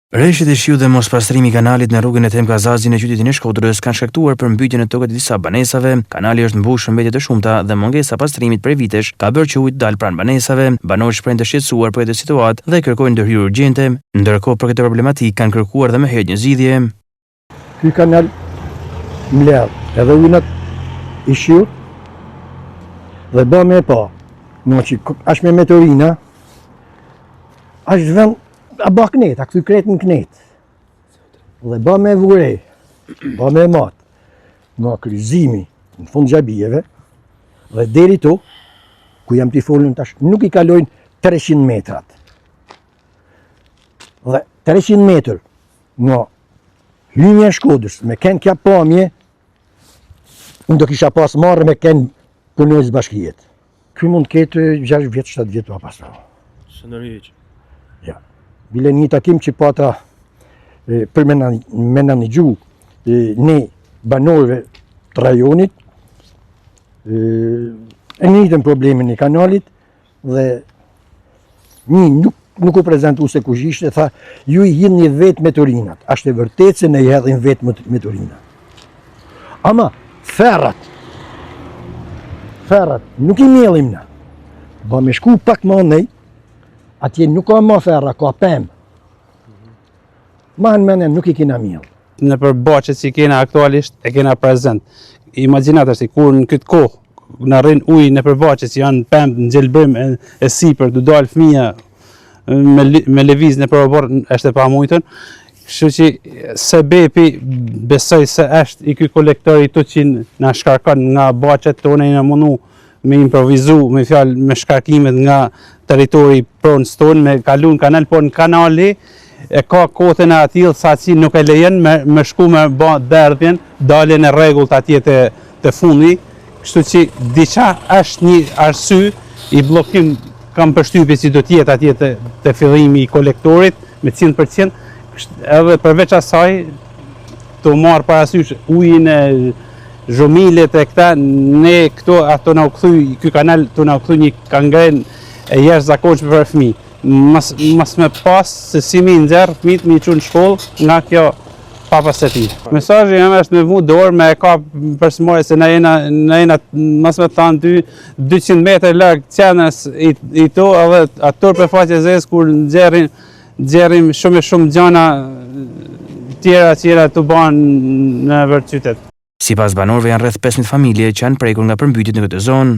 Rreshtet e shiut dhe mospastrimi i kanalit në rrugën e Them Kazazi në qytetin e Shkodrës kanë shkaktuar përmbytjen e tokës të disa banesave. Kanali është mbushur mbetje të shumta dhe mungesa e pastrimit prej vitesh ka bërë që ujë të dalë pranë banesave. Banorët shprehin të shqetësuar për këtë situatë dhe kërkojnë ndërhyrje urgjente. Ndërkohë për këtë problematikë kanë kërkuar dhe më herët një zgjidhje. Ky kanal mbledh edhe ujët i shiut dhe bën më pa. Moçi as me meteorina as vend a bë knet, a këthy kretë në knet. Dhe bë me vure, bë me mat, nga kryqëzimi në fund xhabijeve, dhe deri tu, ku jam t'i folën tash, nuk i kalojnë 300 metrat. Dhe 300 metër nga hynja e Shkodrës, me kënë kja pamje, unë do kisha pas marrë me kënë punojës bashkijet. Ky mund ketë 6 vjetë, 7 vjetë pa pasra. Së nërhiq. Ja. Bile një takim që pata për me në gju ne banorëve të rajonit e njëjtën problemin e kanalit dhe një nuk u prezentu se kush ishte, tha ju i hidhni vetë meteorinat. Ashtë e vërtet se ne i hedhin vetë meteorinat. Ama ferrat nuk i mjellim na. Ba me shku pak ma nej, atje nuk ka ma ferra, ka pem. Ma në menen nuk i kena mjell. Në përbaqet që kena aktualisht e kena prezent. Imaginat është, kur në këtë kohë në rrin ujë në përbaqet që janë pem në gjelbrim e sipër, du dalë fëmija me lëviz në përbor është e pa mujtën. Kështu që se bepi besoj se është i ky kolektori të që në shkarkan nga baqet tonë i në mundu me improvizu, me fjalë me shkarkimet nga teritori pronës tonë, me kalun kanal, por në kanali e ka kotën e atil sa që nuk e lejen me shku me ba derdhjen, daljen e regullt atje të fundi, kështu që diqa është një arsy i blokim kam përshtypje që do tjetë atje të fillimi i kolektorit me 100%, edhe përveç asaj të marë parasysh ujin e zhomilet e këta, ne këto ato na u kthy, ky kanal të na u kthy një kangren e jashtëzakonshme për fëmijë. Mas me pas se si mi nxerr fëmijët mi çun në shkollë nga kjo papastërti. Mesazhi jam është me vu dorë me e kap personale se na jena mas me thanë ty 200 metër larg qenës i to edhe ato për faqe zez kur nxjerrim shumë gjana tjera që të banë në vërtet qytet. Sipas banorëve janë rreth 15 familje që janë prekur nga përmbytjet në këtë zonë.